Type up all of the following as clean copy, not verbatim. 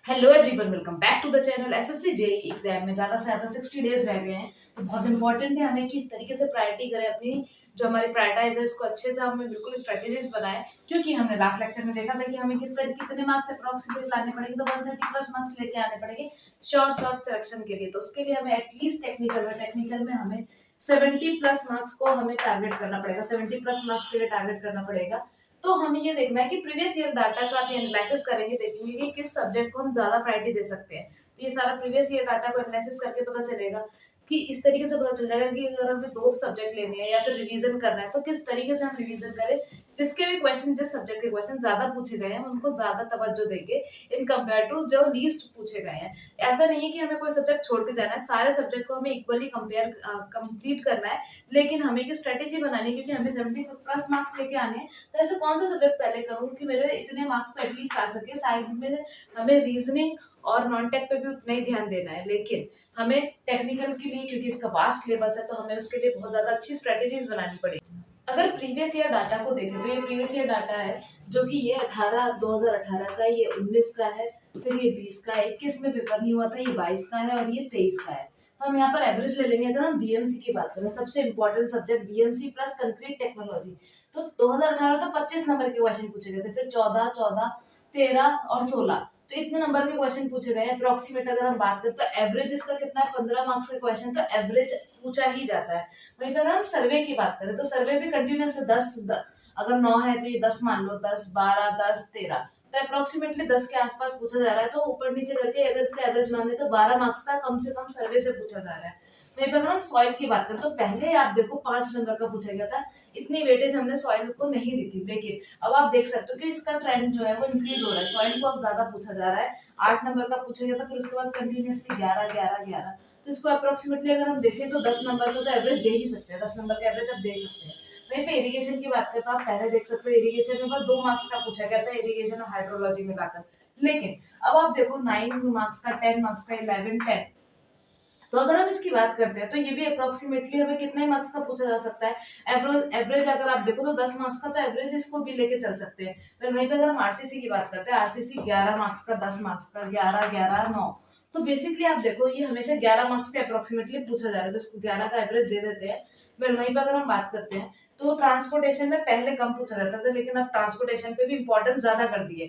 Hello everyone, welcome back to the channel. SSC JE exam में ज़्यादा से ज़्यादा 60 डेज रह गए हैं, तो बहुत इंपॉर्टेंट है हमें कि इस तरीके से प्रायोरिटी करें अपनी जो हमारी प्रायोरिटाइज है इसको अच्छे से हमें बिल्कुल स्ट्रेटेजीज बनाएं। क्योंकि हमने लास्ट लेक्चर में देखा था कि हमें किस तरीके कितने मार्क्स अप्रोक्सीमेट लाने पड़ेंगे, तो 130 प्लस मार्क्स लेके आने पड़ेंगे शॉर्ट सिलेक्शन के लिए। तो उसके लिए हमें एटलीस्ट टेक्निकल में हमें 70 प्लस मार्क्स को हमें टारगेट करना पड़ेगा, 70 प्लस मार्क्स के लिए टारगेट करना पड़ेगा। तो हमें ये देखना है कि प्रीवियस ईयर डाटा का भी एनालिसिस करेंगे, देखेंगे कि किस सब्जेक्ट को हम ज्यादा प्रायोरिटी दे सकते हैं। तो ये सारा प्रीवियस ईयर डाटा को एनालिसिस करके पता चलेगा कि इस तरीके से पता चल जाएगा कि अगर हमें दो सब्जेक्ट लेने हैं या फिर रिवीजन करना है तो किस तरीके से हम रिवीजन करें, जिसके भी क्वेश्चन जिस सब्जेक्ट के क्वेश्चन ज्यादा पूछे गए हैं उनको ज्यादा तवज्जो देंगे इन कंपेयर टू जो लीस्ट पूछे गए हैं। ऐसा नहीं है कि हमें कोई सब्जेक्ट छोड़ के जाना है, सारे सब्जेक्ट को हमें इक्वली कंप्लीट करना है। लेकिन हमें एक स्ट्रेटेजी बनानी है, क्योंकि हमें 70 प्लस मार्क्स लेके आने हैं। तो ऐसे कौन सा सब्जेक्ट पहले करूँ कि मेरे इतने मार्क्स तो एटलीस्ट आ सके। साइड में हमें रीजनिंग और नॉन टेक पे भी उतना ही ध्यान देना है, लेकिन हमें टेक्निकल के लिए, क्योंकि इसका वास्ट सिलेबस है, तो हमें उसके लिए बहुत ज्यादा अच्छी स्ट्रेटेजीज बनानी पड़ेगी। अगर प्रीवियस ईयर डाटा को देखें तो ये प्रीवियस ईयर डाटा है, जो कि ये 2018 का, ये 19 का है, फिर ये 20 का है, 21 में पेपर नहीं हुआ था, ये 22 का है और ये 23 का है। तो हम यहाँ पर एवरेज ले लेंगे। अगर हम बीएमसी की बात करें, सबसे important subject BMC plus concrete technology, तो 2018 तो 25 नंबर के क्वेश्चन पूछे गए थे, फिर 14, 13 और 16, तो इतने नंबर के क्वेश्चन पूछे गए हैं। अप्रोक्सीमेट अगर हम बात करें तो एवरेज इसका कितना है, 15 मार्क्स का क्वेश्चन, तो एवरेज पूछा ही जाता है। वहीं पे अगर हम सर्वे की बात करें तो सर्वे भी कंटिन्यूस है, अगर 9 है तो ये 10 मान लो, 10, 12, 10, 13, तो अप्रोक्सीमेटली 10 के आसपास पूछा जा रहा है। तो ऊपर नीचे करके अगर इसका एवरेज मान ले तो 12 मार्क्स का कम से कम सर्वे से पूछा जा रहा है। वहीं पे अगर हम सॉइल की बात करें तो पहले आप देखो 5 नंबर का पूछा गया था, इतनी वेटेज हमने सॉइल को नहीं दी थी। लेकिन अब आप देख सकते हो कि इसका ट्रेंड जो है वो इंक्रीज हो रहा है, सॉइल को अब ज्यादा पूछा जा रहा है। 8 नंबर का पूछा गया था, फिर उसके बाद कंटिन्यूसली 11, तो इसको अप्रोक्सीमेटली अगर हम देखें तो 10 नंबर का तो एवरेज दे ही सकते हैं, 10 नंबर का एवरेज अब दे सकते हैं। वहीं पे इरिगेशन की बात करें तो आप पहले देख सकते हो इरिगेशन में बस 2 मार्क्स का पूछा गया था, इरिगेशन और हाइड्रोलॉजी मिलाकर। लेकिन अब आप देखो 9 मार्क्स का, 10 मार्क्स का, 11, 10, तो अगर हम इसकी बात करते हैं तो ये भी अप्रोक्सीमेटली हमें कितने मार्क्स का पूछा जा सकता है। एवरेज अगर आप देखो तो 10 मार्क्स का, तो एवरेज इसको भी लेके चल सकते हैं। फिर वहीं पे अगर हम आरसीसी की बात करते हैं, आरसीसी 11 मार्क्स का, 10 मार्क्स का, 11, 9, तो बेसिकली आप देखो ये हमेशा 11 मार्क्स के अप्रोक्सीमेटली पूछा जा रहा है, तो इसको 11 का एवरेज दे देते हैं। फिर वहीं पे अगर हम बात करते हैं तो ट्रांसपोर्टेशन में पहले कम पूछा जाता था, लेकिन अब ट्रांसपोर्टेशन पे भी इंपॉर्टेंस ज्यादा कर दी है।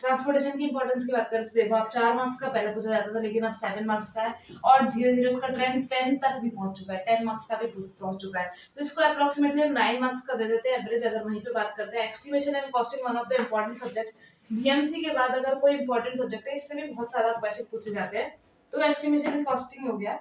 ट्रांसपोर्टेशन की इंपॉर्टेंस की बात करें तो देखो आप 4 मार्क्स का पहले पूछा जाता था, लेकिन अब 7 मार्क्स का है, और धीरे धीरे उसका ट्रेंड 10 तक भी पहुंच चुका है, 10 मार्क्स का भी पहुंच चुका है। तो इसको अप्रोक्सीमेटली हम 9 मार्क्स का दे देते हैं एवरेज। अगर वहीं पे बात करते हैं estimation and costing, one of the important subject BMC के बाद अगर कोई इंपॉर्टेंट सब्जेक्ट है, इससे भी बहुत सारा क्वेश्चन पूछे जाते हैं। तो एस्टिमेशन एंड कॉस्टिंग हो गया,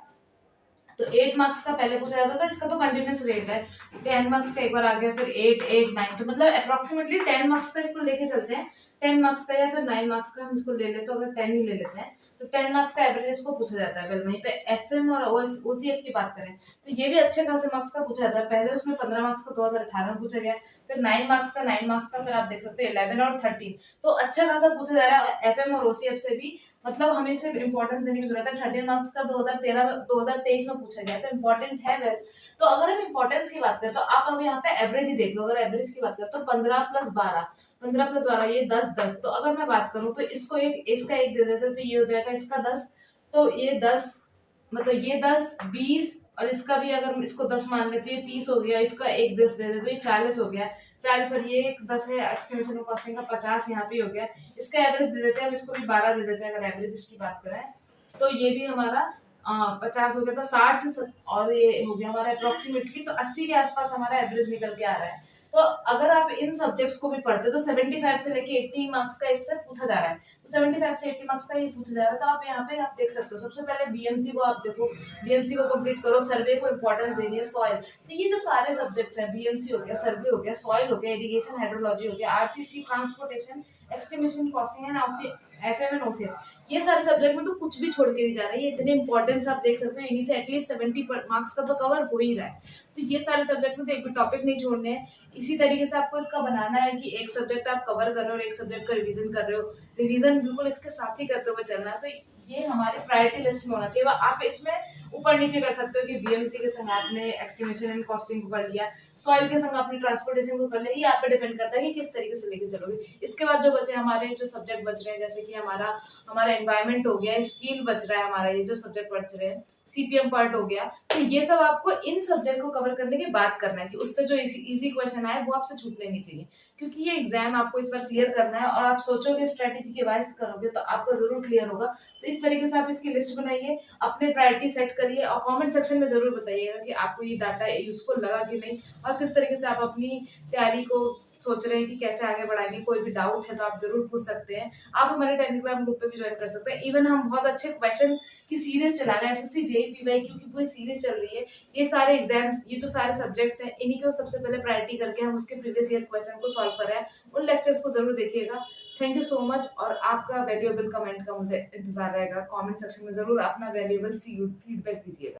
तो 8 मार्क्स का पहले पूछा जाता था, इसका तो कंटिन्यूस रेट है। 10 मार्क्स का एक बार आ गया, फिर 8, 9, तो मतलब अप्रोक्सीमेटली 10 मार्क्स का इसको लेके चलते हैं। 10 मार्क्स का या फिर 9 मार्क्स का हम इसको ले लेते, तो अगर 10 ही ले लेते हैं तो 10 मार्क्स का एवरेज इसको पूछा जाता है। वहीं पे एफएम और ओसीएफ की बात करें तो ये भी अच्छे खासे मार्क्स का पूछा जाता है। पहले उसमें 15 मार्क्स का 2018 में पूछा गया, फिर 9 मार्क्स का, फिर आप देख सकते हो 11 और 13, तो अच्छा खासा पूछा जा रहा है एफएम और ओसीएफ से भी। मतलब हमें सिर्फ इंपॉर्टेंस देने की जरूरत है। 13 मार्क्स का 2023 में पूछा गया, तो इंपॉर्टेंट है वेल। तो अगर हम इंपॉर्टेंस की बात करें तो आप अब यहाँ पे एवरेज ही देख लो। अगर एवरेज की बात करें तो 15 प्लस 12 ये 10, तो अगर मैं बात करूँ तो इसको एक, इसका एक दे देते तो ये हो जाएगा इसका 10, तो ये 10, मतलब ये 10, 20, और इसका भी अगर इसको 10 मान लेते तो ये 30 हो गया, इसका एक 10 दे दे तो ये 40 हो गया, 40, और ये एक 10 है एक्सटेंशन और कॉस्टिंग का, 50 यहाँ पे हो गया। इसका एवरेज दे देते हैं, हम इसको भी 12 दे देते हैं अगर एवरेज इसकी बात करें। तो ये भी हमारा 50 हो गया था, 60, और ये हो गया हमारा अप्रोक्सीमेटली, तो 80 के आसपास हमारा एवरेज निकल के आ रहा है। तो अगर आप इन सब्जेक्ट्स को भी पढ़ते हो तो 75 से लेके 80 मार्क्स का इससे पूछा जा रहा है, तो 75 से 80 मार्क्स का ये पूछा जा रहा है। तो आप यहाँ पे आप देख सकते हो, सबसे पहले बीएमसी को आप देखो, बीएमसी को कंप्लीट करो, सर्वे को इंपॉर्टेंस देनी है, सॉइल, तो ये जो सारे सब्जेक्ट्स हैं, बीएमसी हो गया, सर्वे हो गया, सॉइल हो गया, इरिगेशन, हाइड्रोलॉजी हो गया, RCC, transportation, estimation, costing and FM and OCF, ये सारे सब्जेक्ट में तो कुछ भी छोड़ के नहीं जा रहा है। ये इतने इंपॉर्टेंस आप देख सकते हो, इन्हीं से एटलीस्ट 70 मार्क्स का तो कवर हो ही रहा है। तो ये सारे सब्जेक्ट में तो एक भी टॉपिक नहीं छोड़ने हैं। इसी तरीके से आपको इसका बनाना है कि एक सब्जेक्ट आप कवर कर रहे हो और एक सब्जेक्ट का रिवीजन कर रहे हो, रिवीजन बिल्कुल इसके साथ ही करते हुए चलना है। तो ये हमारी प्रायोरिटी लिस्ट में होना चाहिए। आप इसमें ऊपर नीचे कर सकते हो कि बीएमसी के संग आपने एस्टिमेशन एंड कॉस्टिंग को कर लिया, सॉइल के संग आपने ट्रांसपोर्टेशन को कर लिया। ये आप पे डिपेंड करता है कि किस तरीके से लेके चलोगे। इसके बाद जो बचे हमारे जो सब्जेक्ट बच रहे हैं, जैसे कि हमारा हमारा एनवायरनमेंट हो गया, स्टील बच रहा है, हमारा ये जो सब्जेक्ट बच रहे हैं, सीपीएम पार्ट हो गया। तो ये सब आपको इन सब्जेक्ट को कवर करने के बाद करना है कि उससे जो इजी क्वेश्चन आए वो आपसे छूटने नहीं चाहिए, क्योंकि ये एग्जाम आपको इस बार क्लियर करना है और आप सोचोगे स्ट्रेटेजी के वाइज करोगे तो आपका जरूर क्लियर होगा। तो इस तरीके से आप इसकी लिस्ट बनाइए, अपने प्रायोरिटी सेट करिए और कमेंट सेक्शन में जरूर बताइएगा कि आपको ये डाटा यूजफुल लगा कि नहीं, और किस तरीके से आप अपनी तैयारी को सोच रहे हैं कि कैसे आगे बढ़ाएंगे। कोई भी डाउट है तो आप जरूर पूछ सकते हैं। आप हमारे टेलीग्राम ग्रुप पे भी ज्वाइन कर सकते हैं। इवन हम बहुत अच्छे क्वेश्चन की सीरीज चला रहे हैं, एसएससी जेईई पीवाईक्यू की पूरी सीरीज चल रही है। ये सारे एग्जाम्स, ये जो सारे सब्जेक्ट्स हैं, इन्हीं को सबसे पहले प्रायोरिटी करके हम उसके प्रीवियस ईयर क्वेश्चन को सॉल्व कर रहे हैं। उन लेक्चर्स को जरूर देखिएगा। थैंक यू सो मच, और आपका वैल्यूएबल कमेंट का मुझे इंतजार रहेगा। कमेंट सेक्शन में जरूर अपना वैल्यूएबल फीडबैक दीजिएगा।